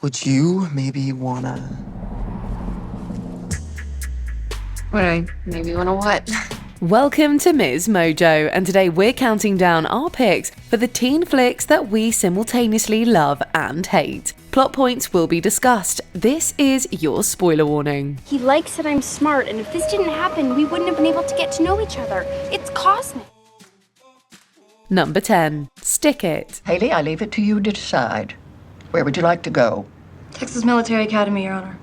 Would you maybe wanna... Would I maybe wanna what? Welcome to MsMojo, and today we're counting down our picks for the teen flicks that we simultaneously love and hate. Plot points will be discussed. This is your spoiler warning. He likes that I'm smart, and if this didn't happen, we wouldn't have been able to get to know each other. It's cosmic. Number 10. Stick It. Haley, I leave it to you to decide. Where would you like to go? Texas Military Academy, Your Honor.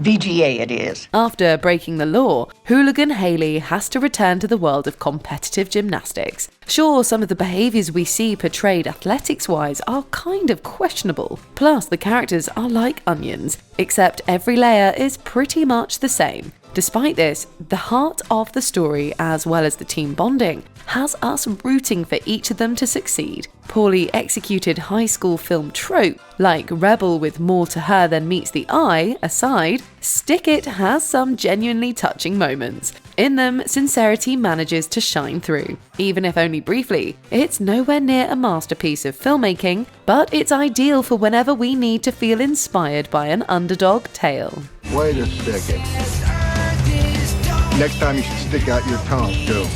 VGA it is. After breaking the law, hooligan Haley has to return to the world of competitive gymnastics. Sure, some of the behaviours we see portrayed athletics-wise are kind of questionable. Plus, the characters are like onions, except every layer is pretty much the same. Despite this, the heart of the story, as well as the team bonding, has us rooting for each of them to succeed. Poorly executed high school film trope, like Rebel with more to her than meets the eye, aside, Stick It has some genuinely touching moments. In them, sincerity manages to shine through. Even if only briefly, it's nowhere near a masterpiece of filmmaking, but it's ideal for whenever we need to feel inspired by an underdog tale. Wait a second. Next time you should stick out your tongue, too.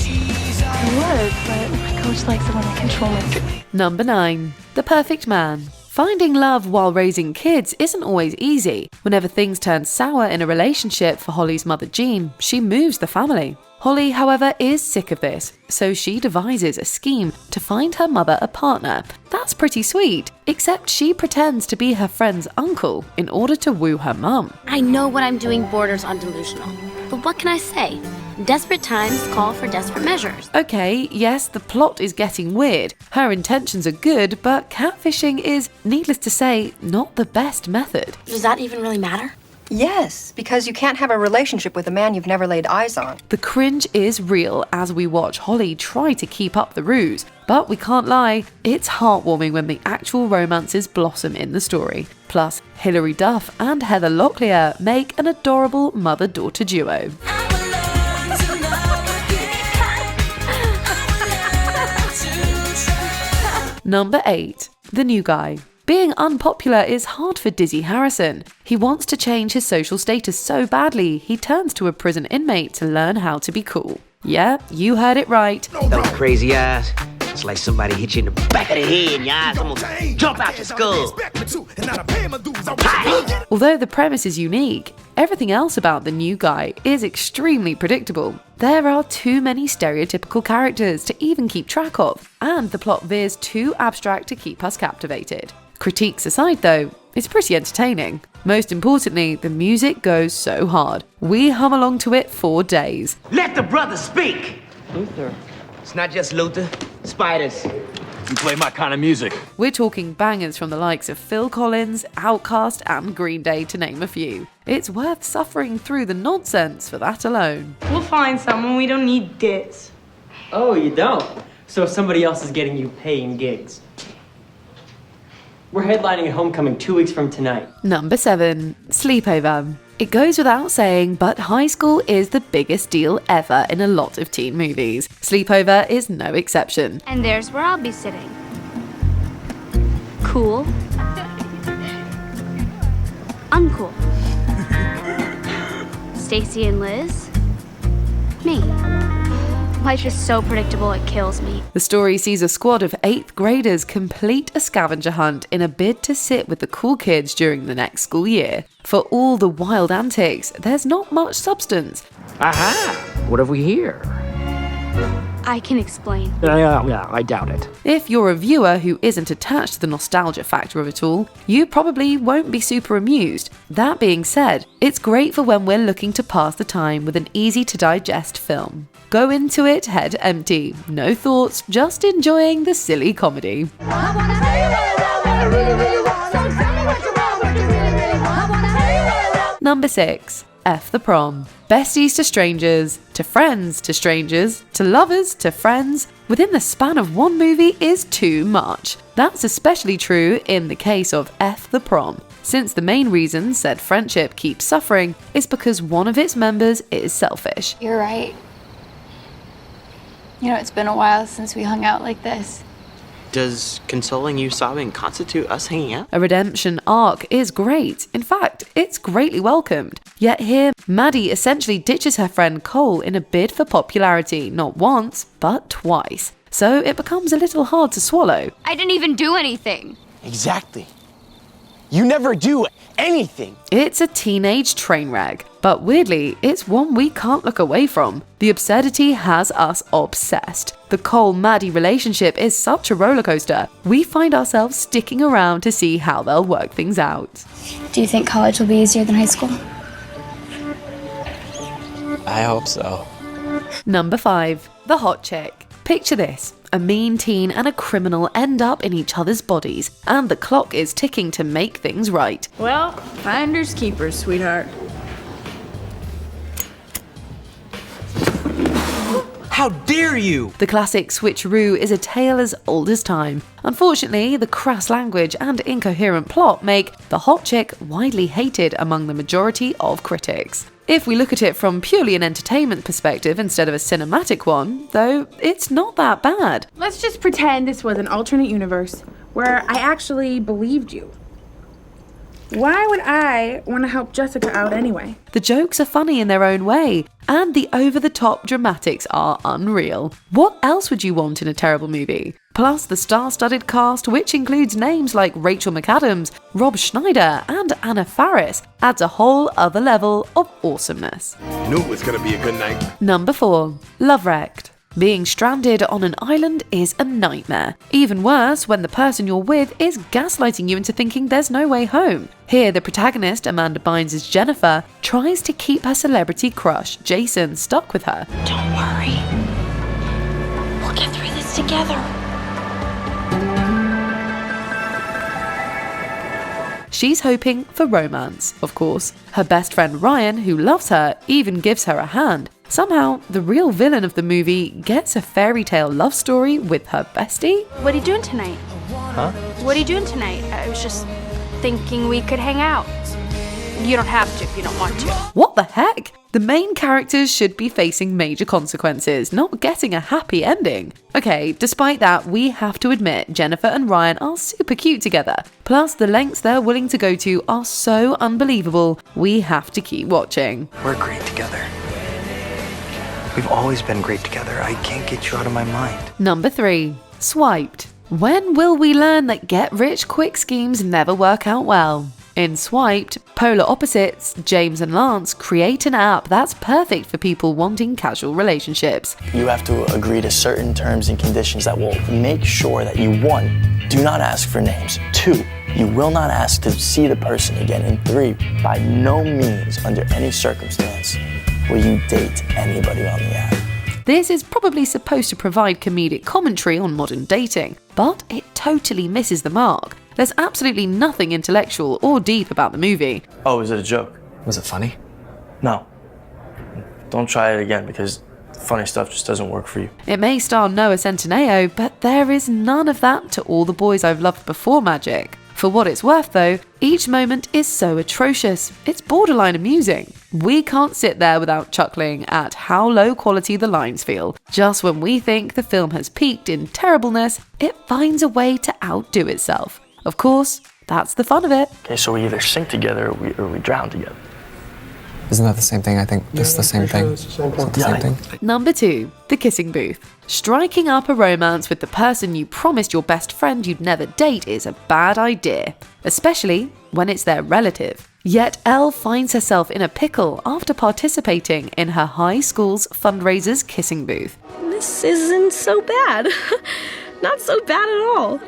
I would, but my coach likes it when I control it. Number 9. The Perfect Man. Finding love while raising kids isn't always easy. Whenever things turn sour in a relationship for Holly's mother Jean, she moves the family. Holly, however, is sick of this, so she devises a scheme to find her mother a partner. That's pretty sweet, except she pretends to be her friend's uncle in order to woo her mum. I know what I'm doing borders on delusional, but what can I say? Desperate times call for desperate measures. Okay, yes, the plot is getting weird. Her intentions are good, but catfishing is, needless to say, not the best method. Does that even really matter? Yes, because you can't have a relationship with a man you've never laid eyes on. The cringe is real as we watch Holly try to keep up the ruse, but we can't lie, it's heartwarming when the actual romances blossom in the story. Plus, Hilary Duff and Heather Locklear make an adorable mother-daughter duo. Number 8. The New Guy. Being unpopular is hard for Dizzy Harrison. He wants to change his social status so badly, he turns to a prison inmate to learn how to be cool. Yeah, you heard it right. Those crazy eyes. It's like somebody hit you in the back of the head and your eyes almost jump out your skull. Although the premise is unique, everything else about The New Guy is extremely predictable. There are too many stereotypical characters to even keep track of, and the plot veers too abstract to keep us captivated. Critiques aside though, it's pretty entertaining. Most importantly, the music goes so hard. We hum along to it for days. Let the brother speak! Luther. It's not just Luther. Spiders. You play my kind of music. We're talking bangers from the likes of Phil Collins, Outkast and Green Day to name a few. It's worth suffering through the nonsense for that alone. We'll find someone. We don't need this. Oh, you don't? So somebody else is getting you paying gigs. We're headlining at Homecoming 2 weeks from tonight. Number 7. Sleepover. It goes without saying, but high school is the biggest deal ever in a lot of teen movies. Sleepover is no exception. And there's where I'll be sitting. Cool. Uncool. Stacy and Liz. Me. Life is so predictable it kills me. The story sees a squad of 8th graders complete a scavenger hunt in a bid to sit with the cool kids during the next school year. For all the wild antics, there's not much substance. Aha! What have we here? I can explain. Yeah, I doubt it. If you're a viewer who isn't attached to the nostalgia factor of it all, you probably won't be super amused. That being said, it's great for when we're looking to pass the time with an easy-to-digest film. Go into it head empty, no thoughts, just enjoying the silly comedy. Number 6. F the Prom. Besties to strangers, to friends to strangers, to lovers to friends, within the span of one movie is too much. That's especially true in the case of F the Prom, since the main reason said friendship keeps suffering is because one of its members is selfish. You're right. You know, it's been a while since we hung out like this. Does consoling you sobbing constitute us hanging out? A redemption arc is great. In fact, it's greatly welcomed. Yet here, Maddie essentially ditches her friend Cole in a bid for popularity, not once, but twice. So it becomes a little hard to swallow. I didn't even do anything. Exactly. You never do anything. It's a teenage train wreck, but weirdly, it's one we can't look away from. The absurdity has us obsessed. The Cole-Maddie relationship is such a rollercoaster. We find ourselves sticking around to see how they'll work things out. Do you think college will be easier than high school? I hope so. Number 5. The hot chick. Picture this. A mean teen and a criminal end up in each other's bodies, and the clock is ticking to make things right. Well, finders keepers, sweetheart. How dare you! The classic switcheroo is a tale as old as time. Unfortunately, the crass language and incoherent plot make the hot chick widely hated among the majority of critics. If we look at it from purely an entertainment perspective instead of a cinematic one, though, it's not that bad. Let's just pretend this was an alternate universe where I actually believed you. Why would I want to help Jessica out anyway? The jokes are funny in their own way, and the over-the-top dramatics are unreal. What else would you want in a terrible movie? Plus the star-studded cast, which includes names like Rachel McAdams, Rob Schneider, and Anna Faris, adds a whole other level of awesomeness. Knew it was gonna be a good night. Number 4. Love Wrecked. Being stranded on an island is a nightmare. Even worse when the person you're with is gaslighting you into thinking there's no way home. Here, the protagonist, Amanda Bynes' Jennifer, tries to keep her celebrity crush, Jason, stuck with her. Don't worry. We'll get through this together. She's hoping for romance, of course. Her best friend Ryan, who loves her, even gives her a hand. Somehow, the real villain of the movie gets a fairy tale love story with her bestie. What are you doing tonight? Huh? What are you doing tonight? I was just thinking we could hang out. You don't have to if you don't want to. What the heck? The main characters should be facing major consequences, not getting a happy ending. Okay, despite that, we have to admit Jennifer and Ryan are super cute together. Plus, the lengths they're willing to go to are so unbelievable, we have to keep watching. We're great together. We've always been great together. I can't get you out of my mind. Number 3. Swiped. When will we learn that get-rich-quick schemes never work out well? In Swiped, polar opposites, James and Lance, create an app that's perfect for people wanting casual relationships. You have to agree to certain terms and conditions that will make sure that you, 1, do not ask for names, 2, you will not ask to see the person again, and 3, by no means, under any circumstance, will you date anybody on the app. This is probably supposed to provide comedic commentary on modern dating, but it totally misses the mark. There's absolutely nothing intellectual or deep about the movie. Oh, is it a joke? Was it funny? No. Don't try it again because funny stuff just doesn't work for you. It may star Noah Centineo, but there is none of that to All the Boys I've Loved Before magic. For what it's worth though, each moment is so atrocious, it's borderline amusing. We can't sit there without chuckling at how low quality the lines feel. Just when we think the film has peaked in terribleness, it finds a way to outdo itself. Of course, that's the fun of it. Okay, so we either sink together or we drown together. Isn't that the same thing? I think it's the same thing. It's not the same thing. Number 2. The kissing booth. Striking up a romance with the person you promised your best friend you'd never date is a bad idea, especially when it's their relative. Yet Elle finds herself in a pickle after participating in her high school's fundraiser's kissing booth. This isn't so bad. Not so bad at all.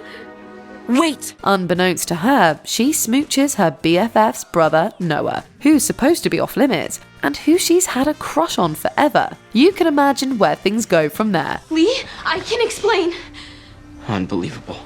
Wait! Unbeknownst to her, she smooches her BFF's brother, Noah, who's supposed to be off limits, and who she's had a crush on forever. You can imagine where things go from there. Lee, I can explain. Unbelievable.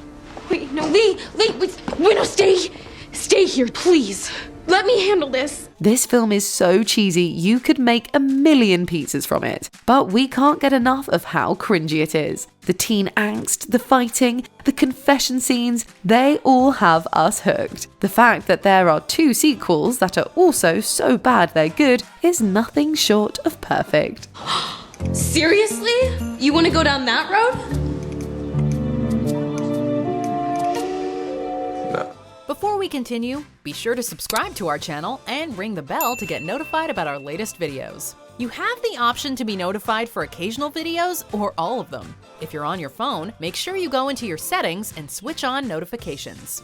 Wait, no, Lee, wait, no, stay here, please. Let me handle this. This film is so cheesy, you could make a million pizzas from it. But we can't get enough of how cringy it is. The teen angst, the fighting, the confession scenes, they all have us hooked. The fact that there are 2 sequels that are also so bad they're good is nothing short of perfect. Seriously? You want to go down that road? Before we continue, be sure to subscribe to our channel and ring the bell to get notified about our latest videos. You have the option to be notified for occasional videos or all of them. If you're on your phone, make sure you go into your settings and switch on notifications.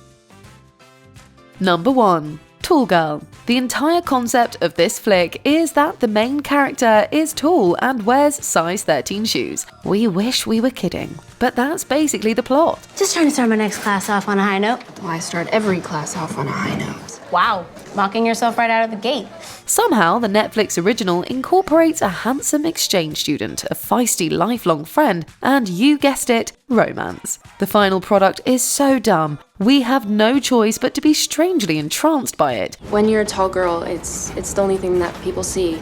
Number 1. Tall Girl. The entire concept of this flick is that the main character is tall and wears size 13 shoes. We wish we were kidding, but that's basically the plot. Just trying to start my next class off on a high note. Well, I start every class off on a high note. Wow, mocking yourself right out of the gate. Somehow, the Netflix original incorporates a handsome exchange student, a feisty lifelong friend, and you guessed it, romance. The final product is so dumb. We have no choice but to be strangely entranced by it. When you're a tall girl, it's the only thing that people see.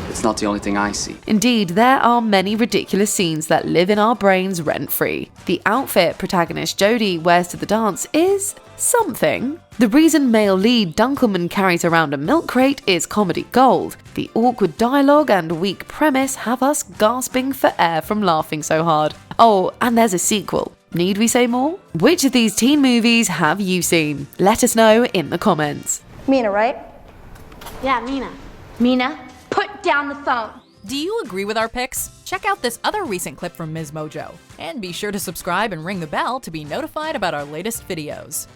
It's not the only thing I see. Indeed, there are many ridiculous scenes that live in our brains rent-free. The outfit protagonist Jodie wears to the dance is something. The reason male lead Dunkelman carries around a milk crate is comedy gold. The awkward dialogue and weak premise have us gasping for air from laughing so hard. Oh, and there's a sequel. Need we say more? Which of these teen movies have you seen? Let us know in the comments. Mina, right? Yeah, Mina. Mina, put down the phone. Do you agree with our picks? Check out this other recent clip from MsMojo. And be sure to subscribe and ring the bell to be notified about our latest videos.